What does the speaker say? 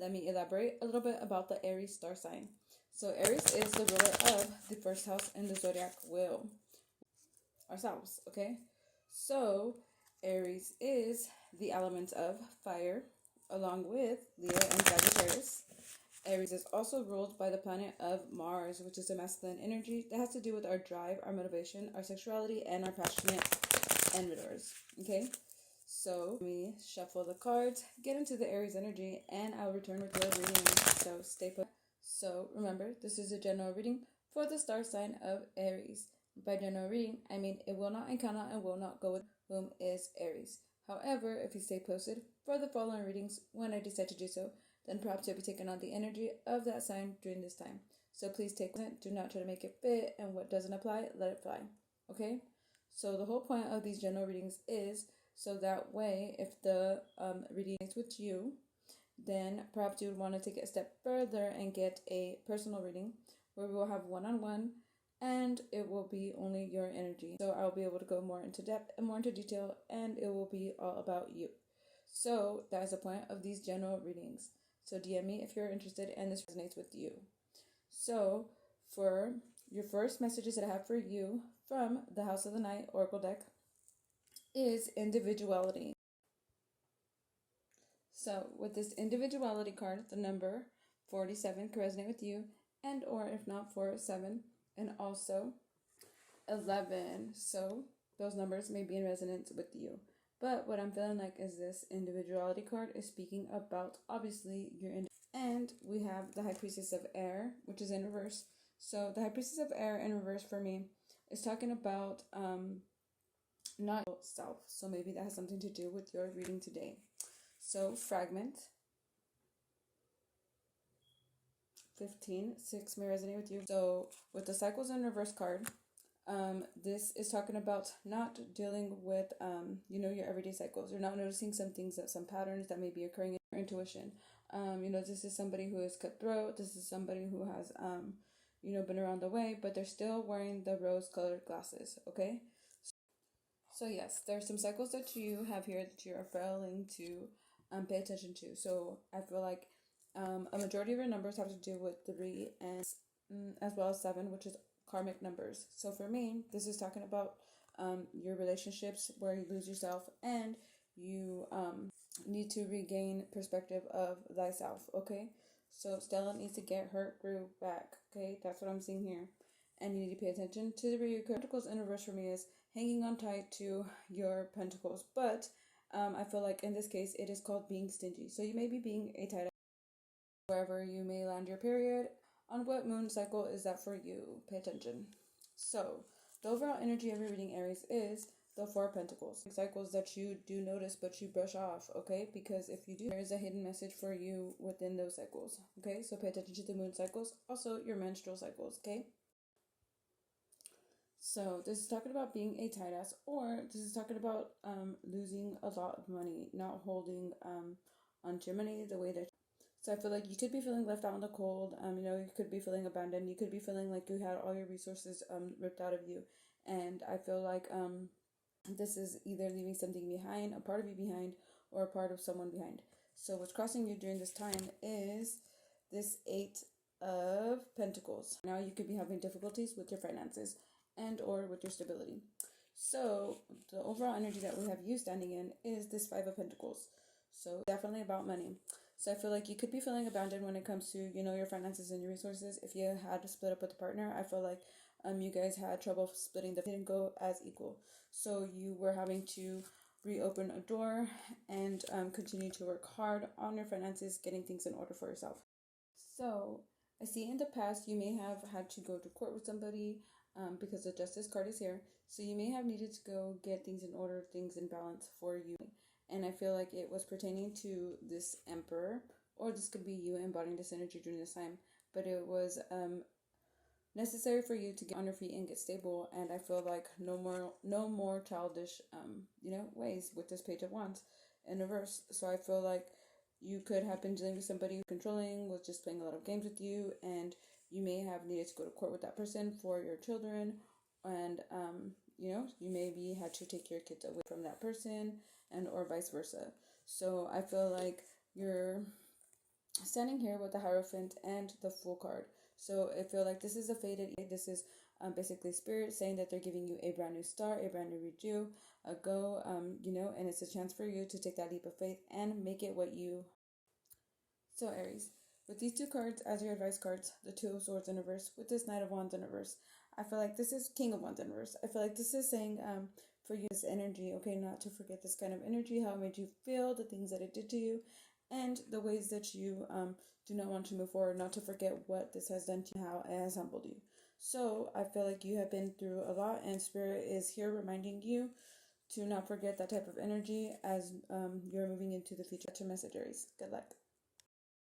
Let me elaborate a little bit about the Aries star sign. So Aries is the ruler of the first house in the zodiac wheel, ourselves, okay? So Aries is the element of fire, along with Leo and Sagittarius. Aries is also ruled by the planet of Mars, which is a masculine energy that has to do with our drive, our motivation, our sexuality, and our passionate endeavors. Okay, so let me shuffle the cards, get into the Aries energy, and I'll return with your reading. So stay put. So remember, this is a general reading for the star sign of Aries. By general reading, I mean it will not and cannot and will not go with whom is Aries. However, if you stay posted for the following readings when I decide to do so, then perhaps you'll be taking on the energy of that sign during this time. So please take it. Do not try to make it fit, and what doesn't apply, let it fly. Okay? So the whole point of these general readings is so that way, if the reading is with you, then perhaps you would want to take it a step further and get a personal reading where we will have one-on-one and it will be only your energy. So I'll be able to go more into depth and more into detail, and it will be all about you. So that is the point of these general readings. So DM me if you're interested and this resonates with you. So for your first messages that I have for you from the House of the Night Oracle deck is individuality. So with this individuality card, the number 47 can resonate with you, and or if not, 47, and also 11. So those numbers may be in resonance with you. But what I'm feeling like is this individuality card is speaking about obviously your and we have the High Priestess of Air, which is in reverse. So the High Priestess of Air in reverse for me is talking about not self. So maybe that has something to do with your reading today. So fragment 15, 6 may resonate with you. So with the cycles in reverse card, this is talking about not dealing with your everyday cycles. You're not noticing some things, that some patterns that may be occurring in your intuition. This is somebody who is cutthroat. This is somebody who has been around the way, but they're still wearing the rose-colored glasses. Okay. So yes, there are some cycles that you have here that you are failing to pay attention to. So I feel like a majority of your numbers have to do with 3 and as well as 7, which is karmic numbers. So for me, this is talking about your relationships where you lose yourself and you need to regain perspective of thyself. Okay, so Stella needs to get her groove back. Okay, that's what I'm seeing here, and you need to pay attention to the reoccurring pentacles in reverse for me is hanging on tight to your pentacles, but I feel like in this case it is called being stingy. So you may be being a tight wherever you may land your period. On what moon cycle is that for you? Pay attention. So the overall energy of your reading, Aries, is the 4 of Pentacles. Cycles that you do notice but you brush off, okay? Because if you do, there is a hidden message for you within those cycles, okay? So pay attention to the moon cycles, also your menstrual cycles, okay? So this is talking about being a tight ass, or this is talking about losing a lot of money, not holding on to your money the way that. So I feel like you could be feeling left out in the cold. You could be feeling abandoned. You could be feeling like you had all your resources ripped out of you, and I feel like this is either leaving something behind, a part of you behind, or a part of someone behind. So what's crossing you during this time is this 8 of Pentacles. Now you could be having difficulties with your finances and or with your stability. So the overall energy that we have you standing in is this 5 of Pentacles. So definitely about money. So I feel like you could be feeling abandoned when it comes to, your finances and your resources. If you had to split up with a partner, I feel like you guys had trouble splitting didn't go as equal. So you were having to reopen a door and continue to work hard on your finances, getting things in order for yourself. So I see in the past you may have had to go to court with somebody because the Justice card is here. So you may have needed to go get things in order, things in balance for you. And I feel like it was pertaining to this Emperor, or this could be you embodying this energy during this time. But it was necessary for you to get on your feet and get stable. And I feel like no more childish ways with this Page of Wands in reverse. So I feel like you could have been dealing with somebody who's controlling, was just playing a lot of games with you, and you may have needed to go to court with that person for your children, and you maybe had to take your kids away from that person, and or vice versa. So I feel like you're standing here with the Hierophant and the Fool card. So I feel like this is a faded. This is basically Spirit saying that they're giving you a brand new start, a brand new redo, a go, and it's a chance for you to take that leap of faith and make it what you. So Aries, with these two cards as your advice cards, the Two of Swords in reverse, with this Knight of Wands in reverse, I feel like this is King of Wands in reverse. I feel like this is saying for you this energy, okay, not to forget this kind of energy, how it made you feel, the things that it did to you, and the ways that you do not want to move forward, not to forget what this has done to you, how it has humbled you. So I feel like you have been through a lot, and Spirit is here reminding you to not forget that type of energy as you're moving into the future. To message Aries. Good luck.